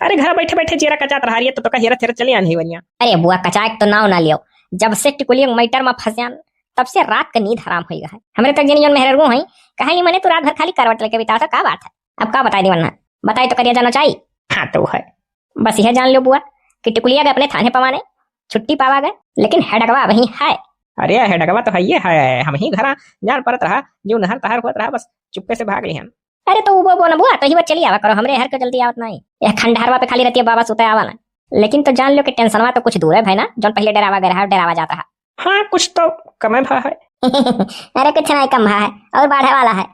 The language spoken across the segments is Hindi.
अरे घर बैठे बैठे चेरा कचात रहा है तो हेरा थेरा चले आने वनिया। अरे बुआ कचाक तो नाव ना लियो, जब से टिकुलिया मैटर में फंसियान तब से रात का नींद हराम हो गया है हमरे तक जन मेहरगो है। कहे नहीं मने तू रात भर खाली करवट लेके बिताओ था, का बात है? अब का बताई दी वरना बताई तो करिया जाना चाहिए। हाँ तो है, बस यह जान लो बुआ कि टिकुलिया के अपने थाने पवाने छुट्टी पावा गए, लेकिन हेडकवा वही है। अरे हेडकवा तो है हम ही घरा जान परत रहा जो नहर तहर होत रहा, बस चुपके से भाग लिहन। अरे तो वो बोना बुआ तो ही बात चली आवा करो, हमरे हर के जल्दी आवत नहीं। यह खंडहरवा पे खाली रहती है बाबा सुते आवा ना, लेकिन तो जान लो कि टेंशनवा तो कुछ दूर है भाई ना, जो पहले डरावा गया है डरावा जाता है। हाँ कुछ तो कम है अरे कुछ नहीं कम है और बढ़े वाला है।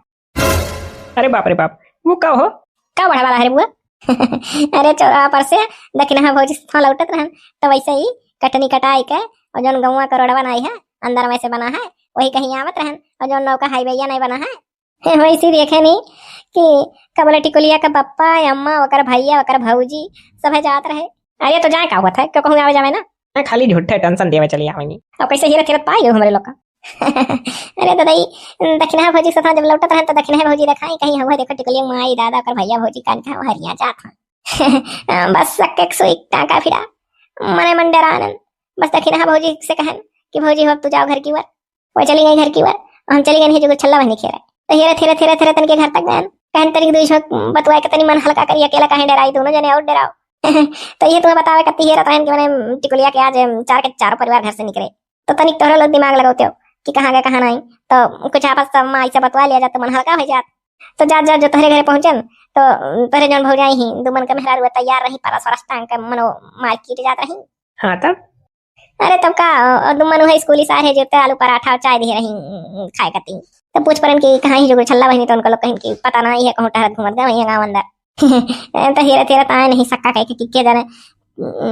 अरे बाप रे बाप, वो कब हो क्या बढ़े वाला है बुआ? अरे चौराहा पर से दक्षिणा भौजी से लौटत रहन तो वैसे ही कटनी कटाई के और जो गौवा का रोड बनाई है अंदर में से बना है वही कहीं आवत रहन, और जो नौका हाईवे नहीं बना है वैसे देखे नहीं कि कबल टिकुलिया का पप्पा अम्मा वकर भैया वकर भौजी सब जात रहे। अरे तो जाए का हुआ था क्यों कहूँ आवे जावे ना, मैं खाली झूठे टेंशन देवे चली आवेंगी। और कैसे हीरा थेरत पाई हो हमारे लोग का। अरे तो दई दक्षिणा भौजी से जब लौटत रहन तो दक्षिणा भौजी दिखाई कहीं हुआ देखो टिकुलिया माई दादा कर भैया भौजी कान का हरिया जात हैं। बस सक्के सोई टांका फिरा मने मन डरानन, बस दक्षिणा भौजी से कहन कि भौजी हो तू जाओ घर की वर, वो चली गई घर की वर, हम चली गई जो छल्ला बहनी खेरा तो हीरा थेरे थेरे थेरे तन के घर तक गए कहन तरी दूसरा बतवाए के तनी मन हल्का करी अकेला कहीं डराई दोनों जने और डराओ। तो ये तुम्हें बतावे कत्ती हीरा तहन कि मैंने टिकुलिया के आज चार के चारों परिवार घर से निकले तो तनिक तोहरा लोग दिमाग लगाते हो कि कहाँ गए कहाँ नहीं, तो कुछ आपस में ऐसा बतवा लिया जाता मन हल्का हो जात। तो जा जा जो तोहरे घरे पहुंचन तो तोहरे जौन भौजाई ही दुमन के मेहरारू तैयार रही परस वरस टांग के मनो मार्केट जात रही। हाँ तब अरे तब का दुमन है स्कूली सारे जो आलू पराठा चाय दे रही खाए करती, तो पूछ परन कि कहाँ ही जो छल्ला बहनी तो उनको लोग कहीं कि पता नहीं है कहूँ टहरत घूमत गए वहीं गाँव अंदर। तो हीरा तेरा ताए नहीं सक्का कह के क्या जाने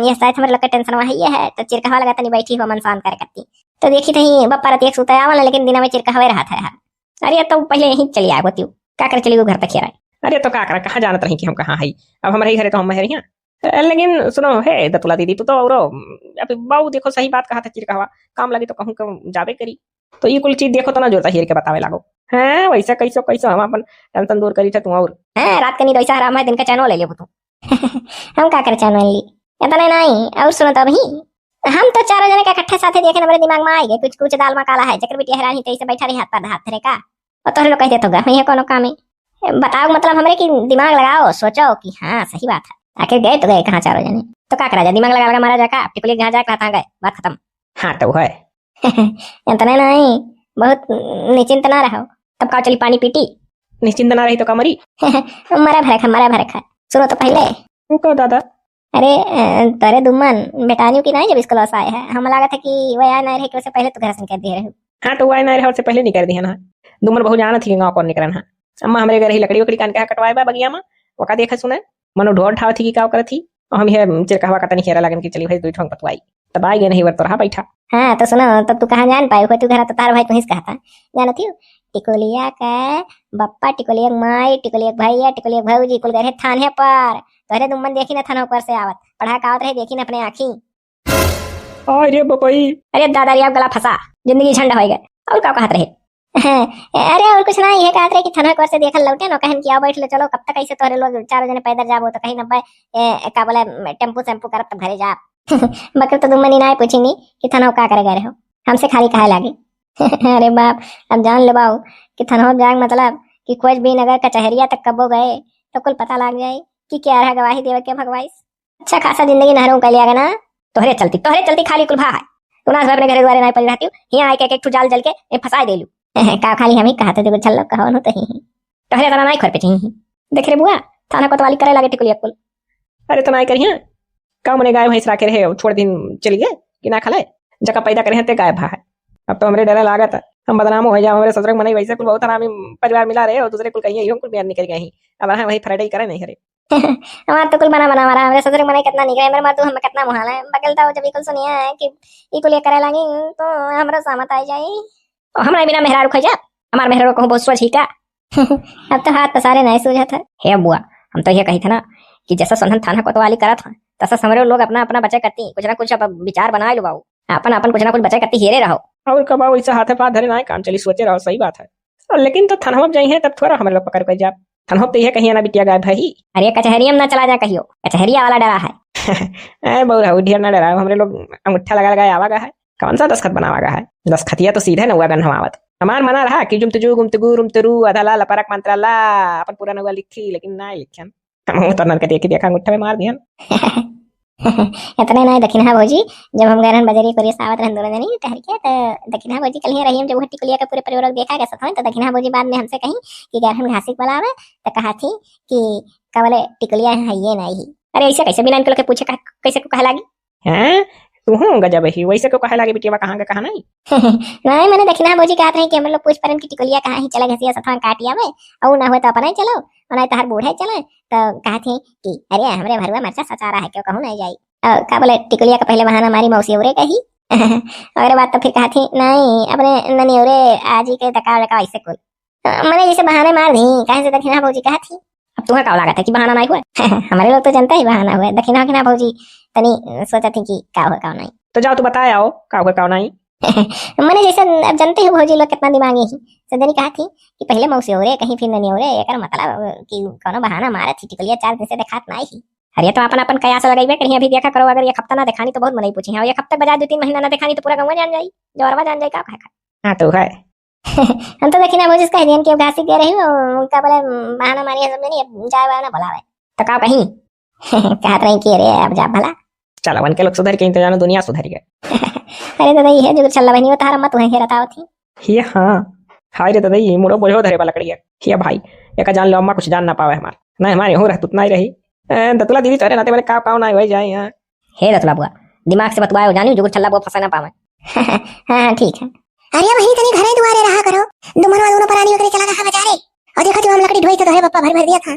ये शायद हमारे लोग का टेंशन वही है, तो चिरकहवा लगा तनी बैठी हो मन शांत करे करती तो देखी थी बप्पा रती एक सुता आवल लेकिन दिना में चिरकहवे रहा था। अरे तो पहले यहीं चली आए होती क्या कर चली वो घर तक खेरा। अरे तो का करा कहाँ जानत रही कि हम कहाँ है, अब हमारे घरे तो हम है यहाँ। लेकिन सुनो है दतुला दीदी तू तो और अभी बाबू देखो सही बात कहा था चिरकहवा काम लगी तो कहूँ जावे करी, तो ये कुल चीज देखो तो ना जोड़ता हीर के बतावे लागो है वैसा कैसो कैसो हम अपन टेंशन दूर करी था तू और रात का नींद वैसा हराम है दिन का चैनल ले ले तू। हम क्या करे चैनल ली इतना नहीं। और सुनो तो अभी हम तो चारों जने का इकट्ठे साथे देखे मेरे दिमाग में आएगा कुछ कुछ दाल में काला है चक्र बिटिया हैरानी तेईसे बैठा रही हाथ पर हाथ धरे का, और तोहरे लोग कह देते होगा ये कोनो काम है बताओ मतलब हमरे की दिमाग लगाओ सोचो कि हाँ सही बात है आखिर गए तो गए कहाँ चारों जने, तो क्या करा जाए दिमाग लगा लगा मारा जाका टिकुली कहाँ जाकर कहाँ गए बात खत्म। हाँ तो है इतना नहीं बहुत निश्चिंत ना रहो तब का चली पानी पीटी निश्चिंत ना रही तो कमरी मरा भरे खा। सुनो तो पहले दादा अरे तेरे दुम्मन बेटानियों की नहीं जब स्कूल से आए हैं हम लगा था कि वह आए नहीं रहे पहले तो घर से कर दे रहे हो। हाँ तो वह नहीं रहे उससे पहले नहीं कर दिया ना, दुमन बहु जाना थी गाँव कौन निकलन है अम्मा हमारे घर ही लकड़ी वकड़ी कान के कटवाए बा बगिया में वका देखा सुने मनो ढोल ठाव थी कि क्या कर थी और हम यह चिरकहवा का तनी खेरा लगन की चली भाई दो ठोंग बतवाई तब आई गए नहीं वर तो रहा बैठा। हाँ तो सुनो तब तू कहाँ जान पाई हो तू घर तो तार भाई तुम कहा था जाना थी टिकुलिया का बप्पा टिकुलिया माई टिकुलिया भैया टिकुलिया भौजी कुल गए थाने पर तोहरे दुम्मन देखी ना थाना ऊपर से आवत पढ़ा कावत रहे देखी ना अपने आँखी। अरे बपई अरे दादारी आप गला फंसा जिंदगी झंडा हो गए और क्या कहत रहे। अरे और कुछ नहीं है कहत रहे कि थाना ऊपर से देखल लौटे ना कहन कि आओ बैठ लो चलो कब तक ऐसे तोहरे लोग चारों जने पैदल जाबो तो कहीं न का बोले टेम्पू सेम्पू करत तब घरे जा। बकर तो दुम्मनी ना पूछी नहीं कि थाना का करे गए हो हमसे खाली कहे लागे। अरे बाप अब जान ले बाऊ कि थाना जाग मतलब कि खोज भी नगर कचहरिया तक कबो गए तो कुल पता लग जाए कि क्या रहा गवाही देवे के भगवाइस अच्छा खासा जिंदगी नहरू कर लिया ना तोहरे चलती खाली कुल भा है तू ना अपने घर द्वारे नहीं पड़ी रहती हूँ यहाँ आके एक जाल जल के फंसा दे लू का खाली हम ही कहा था देखो छल्लो कहो न तो ही तोहरे तना नहीं खर पे चाहिए देख रे बुआ थाना कोतवाली करे लगे टिकुलिया कुल। अरे तो नहीं करिए का मने गाय भैंस राखे रहे छोड़ दिन चली गए कि ना खलाए जका पैदा करे ते गाय भा है अब तो हमरे डर लागत है हम बदनाम हो जाए हमारे ससुर मने वैसे कुल बहुत आरामी परिवार मिला रहे और दूसरे कुल कहीं कुल बयान निकल गए अब वही फ्राइडे करे नहीं हरे हमारा तो कुल बना मारा हमारे ससुर मने कितना निकले मेरे मां तू हमें कितना मुहाल है बगलता जब कुल सुनिया है कि ई कुल करे लगी तो हमरा सामत आ जाई और हमरा बिना मेहरारू खा जा हमार मेहरारू को बहुत सोच ही का। अब तो हाथ पसारे नहीं सूझा था हे बुआ हम तो ये कही था ना कि जैसा सोनहन थाना कोतवाली करा था तैसा समरे लोग अपना अपना बचा करती कुछ ना कुछ अब विचार बना लो बाबू अपन अपन कुछ ना कुछ बचा करती हेरे रहो और कब वैसा हाथे पाथ धरे ना काम चली सोचे रहो सही बात है लेकिन तो थाना में जाई है तब थोड़ा हमारे लोग पकड़ कर जा थन होते है कहीं ना बिटिया गायब है ही। अरे कचहरिया में ना चला जा कहियो, कचहरिया वाला डरा है। बहुत ढेर ना डरा हमरे लोग अंगूठा लगा लगा आवा गया है। कौन सा दस्खत बनावा गया है? दस्खतिया तो सीधे नौवा गन हमावत हमार मना रहा कि जुम तुजु गुम तुगु रुम तुरु अधला लपरक मंत्राला अपन पूरा नौवा लिखी लेकिन ना लिखन हम तो नन के देखा अंगूठा में मार दिहन। इतने नहीं दक्षिणा भौजी, जब हम गरन बजरी कोरी सावत रहन दोनों जनी ठहर के तो दक्षिणा भौजी कल ही रही हम जब टिकुलिया का पूरे परिवार देखा गया सथ तो दक्षिणा भौजी बाद में हमसे कही कि गरन घासी बोलावे तो कहा थी कि कवले टिकुलिया है ये नहीं। अरे ऐसे कैसे बिना इनके लोग के पूछे कैसे को कह लागी? हैं तू हूं गजब ही वैसे को कहे लागी बिटिया कहां का कहा नहीं। नहीं मैंने दक्षिणा भौजी कहत रही कि हम लोग पूछ परन की टिकुलिया कहां ही चला घसिया सथवा काटिया में और ना हो तो अपना ही चलो और नहीं तो हर बूढ़ा ही चले तो कहा थी कि अरे हमरे भरवा मरचा सचा रहा है क्यों कहूं नहीं जाई। क्या बोले टिकुलिया का पहले बहाना हमारी मौसी औरे कही और बात तो फिर कहा थी नहीं अपने ननी औरे आज ही के दका दका ऐसे कुल मैंने जैसे बहाने मार दी कहे से दक्षिणा भौजी कहा थी। अब तुम्हें क्या लगा था कि बहाना नहीं हुआ? हमारे लोग तो जनता ही बहाना हुआ। दक्षिणा भौजी तनी सोचा थी कि क्या हुआ क्या नहीं। तो जाओ तू बताया आओ क्या हुआ क्या नहीं। मैंने जैसे अब जानते हो भौजी लोग कितना दिमागी ही सदनी कहा थी कि पहले मौसी हो रे कहीं फिर ननी हो रे एकर मतलब कि कोनो बहाना मारा थी टिकुलिया 4 दिन से दिखात नहीं ही। अरे तो अपन अपन कयास लगाइबे कहीं अभी देखा करो अगर ये हफ्ता ना दिखानी तो बहुत मनाई पूछी है और ये हफ्ता बजा 2-3 महीना ना दिखानी तो पूरा गांव जान जाई जोरवा जान जाई का कहा। हां तो है हम तो देखिना भौजी कह दियन कि अब घासी दे रही हूं उनका बोले बहाना मारी है सब नहीं जाए वाला ना बुलावे तो का कहीं कहत रही कि अरे अब जा भला चला वन के लोग सुधर के तो जानो दुनिया सुधर गई। अरे दादा ये जो चल बहनी तारा मत वहीं हेरताव थी ये हां हाय रे दादा ये मुड़ो बोझो धरे वाला लकड़ी है भाई एक जान लो अम्मा कुछ जान ना पावे हमार नहीं हमारे हो रहा उतना ही रही दतुला दीदी तोरे नाते वाले का पाव ना हो जाए यहां। हे दतुला बुआ दिमाग से बतवाओ जानी जो छल्ला वो फंसा ना पावे। हां ठीक है। अरे वही तनी घरे दुआरे रहा करो दुमनवा दोनों परानी वगैरह चला रहा बेचारे और देखो जो हम लकड़ी ढोई तो है पप्पा भर भर दिया था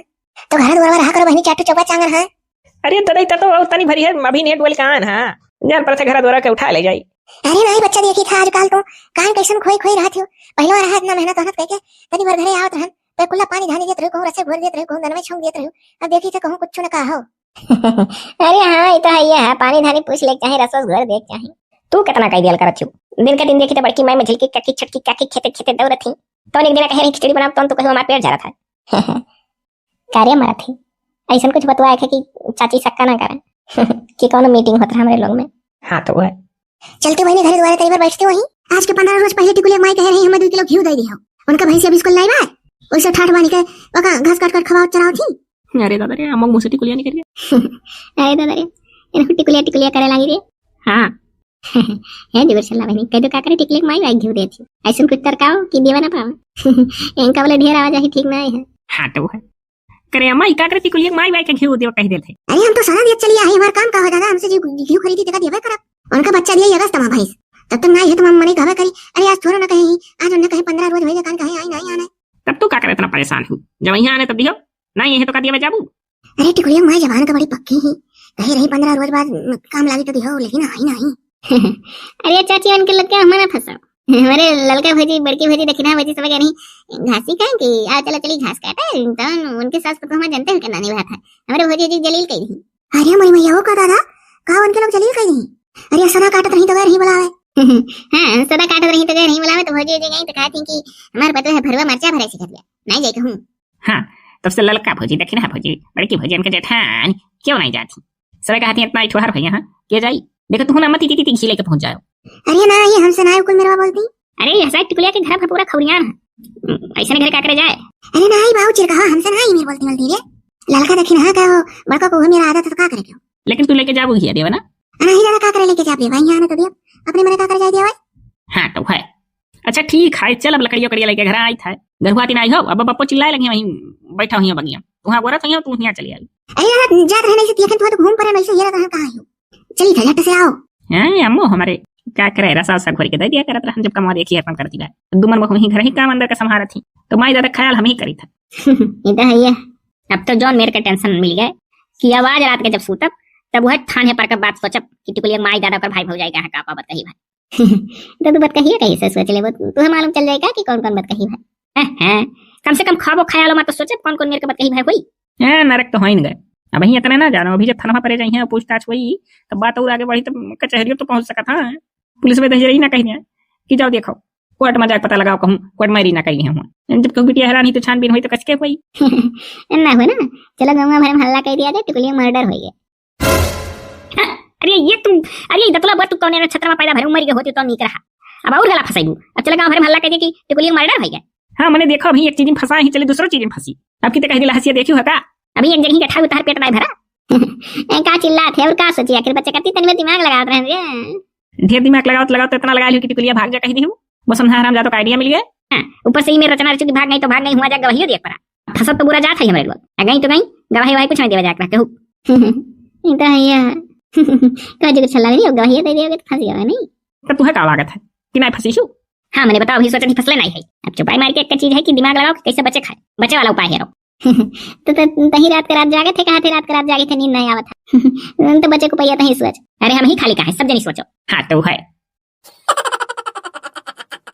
तो घर दुआरे रहा करो बहनी चाटू चौका चांगर। हां अरे दादा इतना तो उतनी भरी है अभी नेट वाली कान हां जान पर से घर द्वारा के उठा ले जाई। अरे नहीं बच्चा देखी था आजकल तो कान कैसन खोई खोई रहा थियो पहले रहा इतना मेहनत होनत करके तनी भर घरे आवत रहन पे कुल्ला पानी धानी देत रहो कहूं रसे घोर देत रहो कहूं दनवे छौंक देत रहो अब देखी तो कहूं कुछ न का हो। अरे हां ये तो है ये है पानी धानी पूछ ले चाहे रसोस घर देख चाहे तू कितना कह दियल करत छु दिन के दिन देखी तो बड़की माई में झिलकी ककी छटकी काकी खेते खेते दौड़त थी तो एक दिन कहे रही खिचड़ी बनाओ तो कहो हमार पेट झरत है। कार्य मारा थी ऐसा कुछ बतवाया है कि चाची सक्का ना करे कि कौन मीटिंग होता है हमारे लोग में। हां तो है चलते बहनी घर द्वारे कई बार बैठते वहीं आज के 15 रोज पहले टिकुलिया माई कह रही हमें 2 किलो घी दे दियो उनका भैंस अभी स्कूल नहीं बा ओइसे ठाठ बानी के ओका घास काट काट खवाओ चराओ थी। अरे दादा रे अमक मुसे टिकुलिया नहीं करिए। अरे दादा रे इनको टिकुलिया करे लागी रे। हां है दिवर चला बहनी कह दो का करे टिकुलिया माई आई घी देती ऐसा कुछ तरकाओ कि देवा ना पावे इनका वाला ढेर आवाज ही ठीक नहीं है। हां तो है करे अम्मा का करे टिकुलिया माई के घी देव कह देते। अरे हम तो सारा दिन चली आई हमारा काम का हो दादा हमसे जो घी खरीदी तक देवे करब उनका बच्चा दिया अगस्त में भैंस तब तक नहीं है तो मम्मा ने कहा करी अरे आज थोड़ा ना कहीं आज ना कहीं 15 रोज होएगा कान कहीं आई नहीं आना तब तू का करे इतना परेशान हूं जब यहां आने तब दियो नहीं है तो का दिया जाबू। अरे टिकुलिया माई जवान का बड़ी पक्की ही कही रही 15 रोज बाद काम लागी तो दियो लेकिन आई नहीं। अरे चाची उनके लग के हमारा फंसा हमारे ललका भाजी बड़की भाजी दक्षिणा भाजी सब कह रही घासी कहें कि आ चला चली घास काटे तो उनके सास को हमारे जानते हैं कि नानी बात है हमारे भाजी जी जलील कह रही। अरे मरी मैया वो का दादा कहा उनके लोग जलील कह रही अरे सदा काटत रही तो गैर ही बुलावे। हां सदा काटत रही तो गैर ही बुलावे तो भाजी जी गई तो कहती कि हमारे पता है भरवा मरचा भरे सिखत गया नहीं जाई कहूं। हां तब से ललका भौजी दक्षिणा भौजी बड़की भौजी उनके जेठान क्यों नहीं जाती सब कहती इतना ठोहर भैया हां के जाई देखो तू ना मत ती ती लेके पहुंच जाओ। अरे ना ये हमसे ना कोई मेरा बोलती अरे ये साइड टिकुलिया के घर पर पूरा खौरियान है ऐसे घर का करे जाए। अरे ना ही बाऊ चिरका हमसे ना ही मेरी बोलती रे ललका दक्षिणा का बड़का को मेरा आदत तो का करे क्यों लेकिन तू लेके जाबू ही देवा ना नहीं दादा का करे लेके जा भाई यहां ना तो दिया अपने मने का करे जाए दिया। हां तो है अच्छा ठीक है चल अब लकड़ियों कड़िया लेके घर आई था गरहुआती नहीं हो अब बप्पो चिल्लाए लगे वहीं बैठा हुई बगिया वहां गोरा तो तू यहां चली आई। अरे यार जा रहे नहीं से देखन तो घूम पड़े नहीं से ये रहा कहां हो चली था झट से आओ। हां अम्मो हमारे क्या करे रसा सा घोर के दे दिया करत रहन जब कमा देखी अपन करती है दुमन में वहीं घर ही काम अंदर का संभारा थी तो माई ज्यादा ख्याल हम ही करी था। इधर है ये अब तो जॉन मेरे का टेंशन मिल गया कि आवाज रात के जब सूतब तब वह थाने पर का बात सोचब कि टिकुलिया माई दादा पर भाई भौजाई का का बात कही भाई तो तू बात कहिए कैसे सोच ले वो तुम्हें मालूम चल जाएगा कि कौन कौन बात कही भाई हैं कम से कम खाबो ख्यालो मत तो सोचे कौन कौन मेरे का बात कही भाई कोई हां नरक तो होई न गए अब ही इतना ना जानो अभी जब थाना पर जाई है पूछताछ हुई तो बात और आगे बढ़ी तो कचहरी तो पहुंच सका था पुलिस में दहजरी ना कही कि जाओ देखो कोर्ट में जाके पता लगाओ कहूँ कोर्ट मैरी ना कही हूँ जब कहूँ बिटिया हैरानी तो छानबीन हुई तो कसके हुई ना हो ना, चलो गाँव भर में हल्ला कर दिया जाए, टिकुलिया मर्डर हो गया। अरे ये तुम, अरे दतला बात तू कौन छत्र में पैदा भरे उमर के होती तो नहीं रहा, अब और गला फंसाई अब चलो गाँव भर में हल्ला कह दिया कि टिकुलिया मर्डर हो गया। हाँ मैंने देखो अभी एक चीज में फंसा ही चले दूसरों चीज में फंसी, अब कितने कह दिला हंसिया देखी हो का, अभी एक जगह बैठा उतार पेट नहीं भरा। का चिल्ला थे और का सोची, आखिर बच्चे करती तन में दिमाग लगा रहे, ढेर दिमाग लगाओ तो इतना लगा लियो कि टिकुलिया भाग जा कही दी हूँ, बस समझा हराम जा तो आइडिया मिल गया। ऊपर से ही मेरे रचना रचुकी भाग गई तो भाग गई, हुआ जा गवाही देख पड़ा, फसत तो बुरा जात है हमारे लोग, गई तो गई गवाही वाही कुछ नहीं देवा जाकर कहू। तो भैया तो जो छल्ला नहीं गवाही दे दियोगे तो फंस गया नहीं, तो तुम्हें का लागत है कि नहीं फंसी हूँ। हाँ मैंने बताओ, अभी सोचा नहीं फसले नहीं है, अब चुपाई मार के एक चीज है कि दिमाग लगाओ कि कैसे बच्चे खाए, बच्चे वाला उपाय है। तो तही रात के रात जागे थे, कहा थे रात के रात जागे थे, नींद नहीं आवत है। तो बच्चे को पहिया तही सोच, अरे हम ही खाली का है सब जनी सोचो। हाँ तो है।